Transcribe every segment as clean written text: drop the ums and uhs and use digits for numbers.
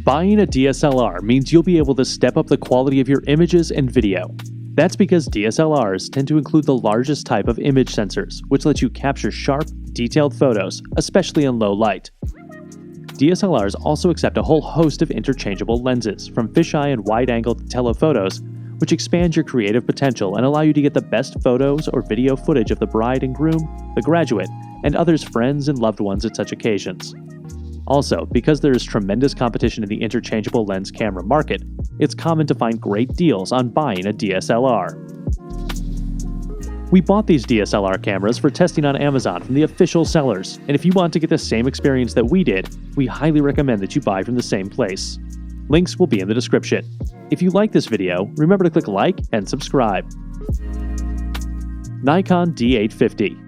Buying a DSLR means you'll be able to step up the quality of your images and video. That's because DSLRs tend to include the largest type of image sensors, which lets you capture sharp, detailed photos, especially in low light. DSLRs also accept a whole host of interchangeable lenses, from fisheye and wide-angle to telephotos, which expand your creative potential and allow you to get the best photos or video footage of the bride and groom, the graduate, and others' friends and loved ones at such occasions. Also, because there is tremendous competition in the interchangeable lens camera market, it's common to find great deals on buying a DSLR. We bought these DSLR cameras for testing on Amazon from the official sellers, and if you want to get the same experience that we did, we highly recommend that you buy from the same place. Links will be in the description. If you like this video, remember to click like and subscribe. Nikon D850.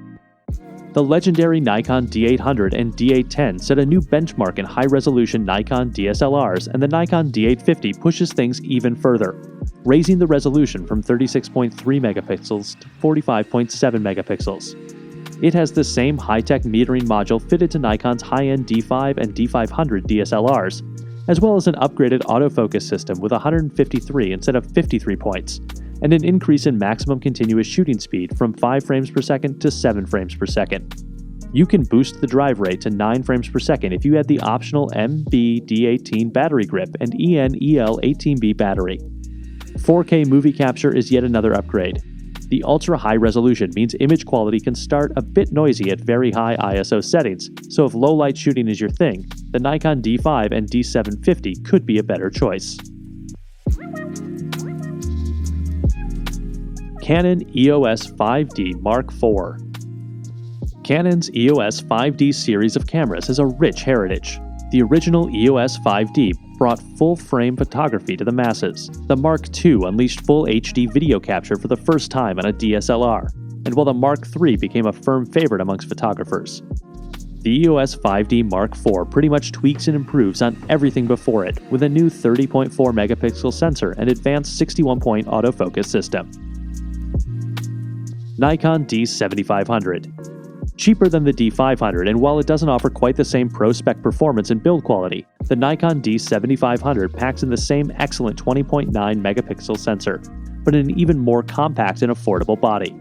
The legendary Nikon D800 and D810 set a new benchmark in high-resolution Nikon DSLRs, and the Nikon D850 pushes things even further, raising the resolution from 36.3 megapixels to 45.7 megapixels. It has the same high-tech metering module fitted to Nikon's high-end D5 and D500 DSLRs, as well as an upgraded autofocus system with 153 instead of 53 points, and an increase in maximum continuous shooting speed from 5 frames per second to 7 frames per second. You can boost the drive rate to 9 frames per second if you add the optional MB-D18 battery grip and EN-EL18B battery. 4K movie capture is yet another upgrade. The ultra-high resolution means image quality can start a bit noisy at very high ISO settings, so if low-light shooting is your thing, the Nikon D5 and D750 could be a better choice. Canon EOS 5D Mark IV. Canon's EOS 5D series of cameras has a rich heritage. The original EOS 5D brought full-frame photography to the masses. The Mark II unleashed full HD video capture for the first time on a DSLR, and while the Mark III became a firm favorite amongst photographers. The EOS 5D Mark IV pretty much tweaks and improves on everything before it, with a new 30.4 megapixel sensor and advanced 61-point autofocus system. Nikon D7500. Cheaper than the D500, and while it doesn't offer quite the same pro-spec performance and build quality, the Nikon D7500 packs in the same excellent 20.9 megapixel sensor, but in an even more compact and affordable body.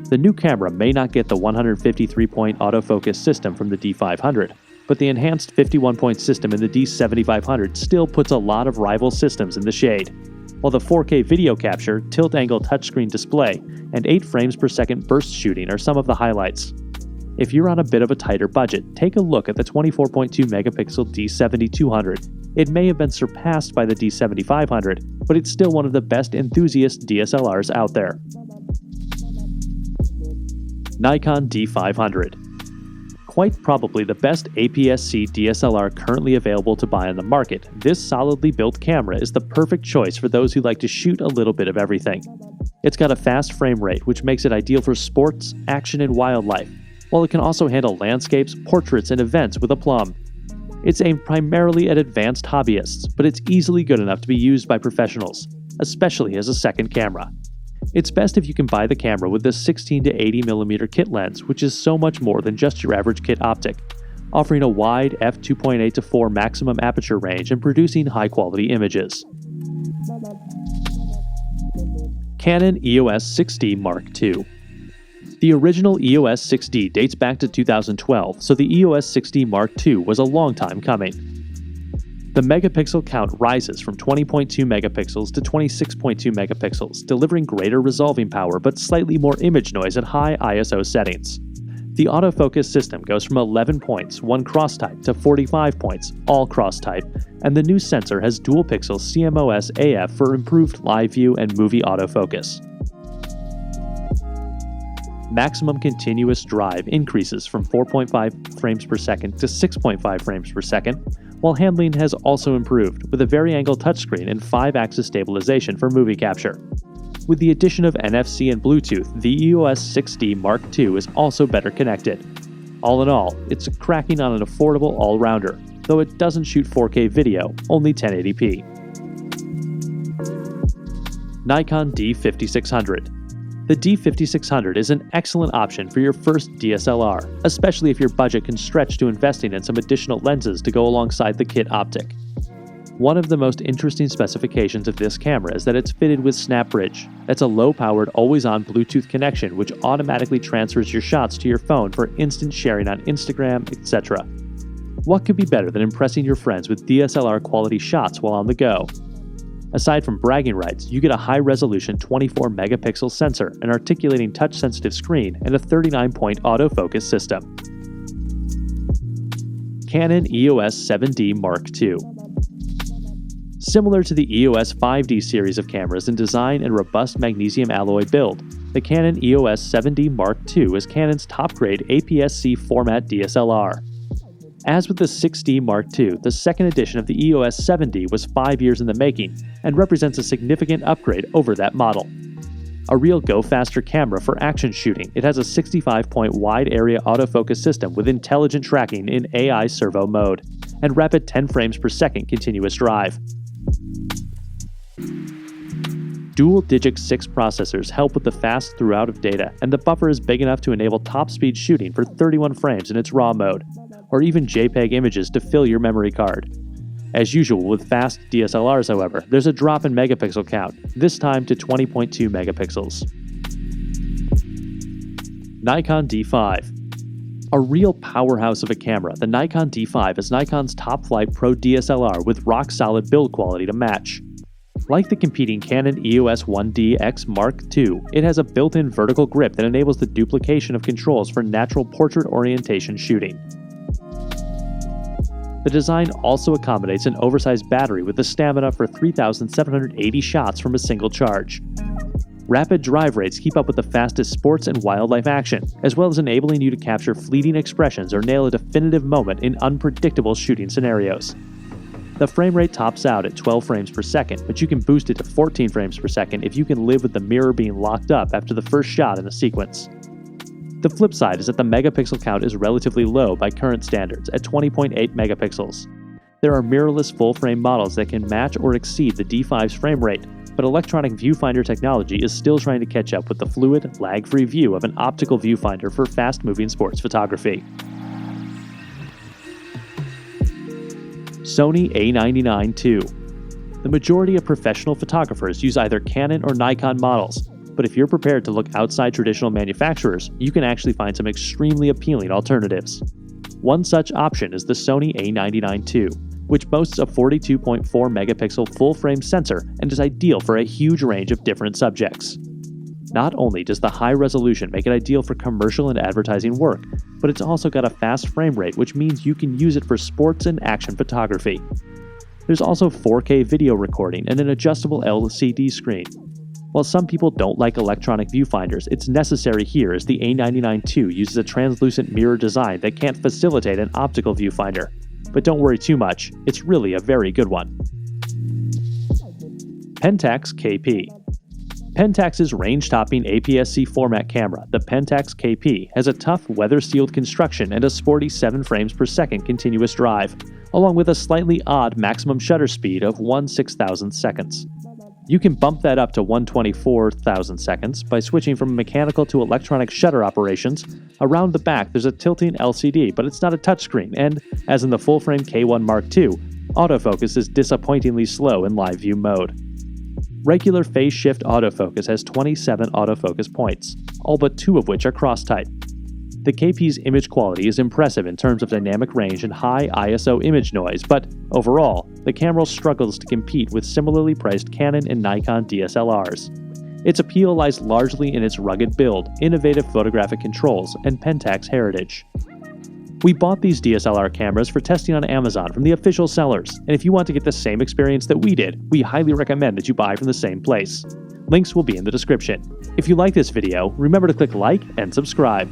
The new camera may not get the 153-point autofocus system from the D500, but the enhanced 51-point system in the D7500 still puts a lot of rival systems in the shade, while the 4K video capture, tilt-angle touchscreen display, and 8 frames per second burst shooting are some of the highlights. If you're on a bit of a tighter budget, take a look at the 24.2 megapixel D7200. It may have been surpassed by the D7500, but it's still one of the best enthusiast DSLRs out there. Nikon D500. Quite probably the best APS-C DSLR currently available to buy on the market, this solidly built camera is the perfect choice for those who like to shoot a little bit of everything. It's got a fast frame rate, which makes it ideal for sports, action, and wildlife, while it can also handle landscapes, portraits, and events with aplomb. It's aimed primarily at advanced hobbyists, but it's easily good enough to be used by professionals, especially as a second camera. It's best if you can buy the camera with the 16 to 80mm kit lens, which is so much more than just your average kit optic, offering a wide f2.8 to 4 maximum aperture range and producing high-quality images. Canon EOS 6D Mark II. The original EOS 6D dates back to 2012, so the EOS 6D Mark II was a long time coming. The megapixel count rises from 20.2 megapixels to 26.2 megapixels, delivering greater resolving power but slightly more image noise at high ISO settings. The autofocus system goes from 11 points, one cross-type, to 45 points, all cross-type, and the new sensor has dual-pixel CMOS AF for improved live view and movie autofocus. Maximum continuous drive increases from 4.5 frames per second to 6.5 frames per second, while handling has also improved with a vari-angle touchscreen and 5-axis stabilization for movie capture. With the addition of NFC and Bluetooth, the EOS 6D Mark II is also better connected. All in all, it's cracking on an affordable all-rounder, though it doesn't shoot 4K video, only 1080p. Nikon D5600. The D5600 is an excellent option for your first DSLR, especially if your budget can stretch to investing in some additional lenses to go alongside the kit optic. One of the most interesting specifications of this camera is that it's fitted with SnapBridge. That's a low-powered, always-on Bluetooth connection which automatically transfers your shots to your phone for instant sharing on Instagram, etc. What could be better than impressing your friends with DSLR quality shots while on the go? Aside from bragging rights, you get a high-resolution 24-megapixel sensor, an articulating touch-sensitive screen, and a 39-point autofocus system. Canon EOS 7D Mark II. Similar to the EOS 5D series of cameras in design and robust magnesium alloy build, the Canon EOS 7D Mark II is Canon's top-grade APS-C format DSLR. As with the 6D Mark II, the second edition of the EOS 7D was 5 years in the making and represents a significant upgrade over that model. A real go-faster camera for action shooting, it has a 65-point wide-area autofocus system with intelligent tracking in AI servo mode, and rapid 10 frames per second continuous drive. Dual Digic 6 processors help with the fast throughout of data, and the buffer is big enough to enable top-speed shooting for 31 frames in its RAW mode, or even JPEG images to fill your memory card. As usual with fast DSLRs, however, there's a drop in megapixel count, this time to 20.2 megapixels. Nikon D5. A real powerhouse of a camera, the Nikon D5 is Nikon's top-flight pro DSLR with rock-solid build quality to match. Like the competing Canon EOS 1D X Mark II, it has a built-in vertical grip that enables the duplication of controls for natural portrait orientation shooting. The design also accommodates an oversized battery with the stamina for 3,780 shots from a single charge. Rapid drive rates keep up with the fastest sports and wildlife action, as well as enabling you to capture fleeting expressions or nail a definitive moment in unpredictable shooting scenarios. The frame rate tops out at 12 frames per second, but you can boost it to 14 frames per second if you can live with the mirror being locked up after the first shot in a sequence. The flip side is that the megapixel count is relatively low by current standards at 20.8 megapixels. There are mirrorless full-frame models that can match or exceed the D5's frame rate, but electronic viewfinder technology is still trying to catch up with the fluid, lag-free view of an optical viewfinder for fast-moving sports photography. Sony A99 II. The majority of professional photographers use either Canon or Nikon models, but if you're prepared to look outside traditional manufacturers, you can actually find some extremely appealing alternatives. One such option is the Sony A99 II, which boasts a 42.4 megapixel full-frame sensor and is ideal for a huge range of different subjects. Not only does the high resolution make it ideal for commercial and advertising work, but it's also got a fast frame rate, which means you can use it for sports and action photography. There's also 4K video recording and an adjustable LCD screen. While some people don't like electronic viewfinders, it's necessary here as the A99 II uses a translucent mirror design that can't facilitate an optical viewfinder. But don't worry too much, it's really a very good one. Pentax KP. Pentax's range-topping APS-C format camera, the Pentax KP, has a tough, weather-sealed construction and a sporty 7 frames per second continuous drive, along with a slightly odd maximum shutter speed of 1/6000th seconds. You can bump that up to 1/24,000 seconds by switching from mechanical to electronic shutter operations. Around the back there's a tilting LCD, but it's not a touchscreen, and, as in the full-frame K1 Mark II, autofocus is disappointingly slow in live view mode. Regular phase shift autofocus has 27 autofocus points, all but 2 of which are cross-type. The KP's image quality is impressive in terms of dynamic range and high ISO image noise, but overall, the camera struggles to compete with similarly priced Canon and Nikon DSLRs. Its appeal lies largely in its rugged build, innovative photographic controls, and Pentax heritage. We bought these DSLR cameras for testing on Amazon from the official sellers, and if you want to get the same experience that we did, we highly recommend that you buy from the same place. Links will be in the description. If you like this video, remember to click like and subscribe.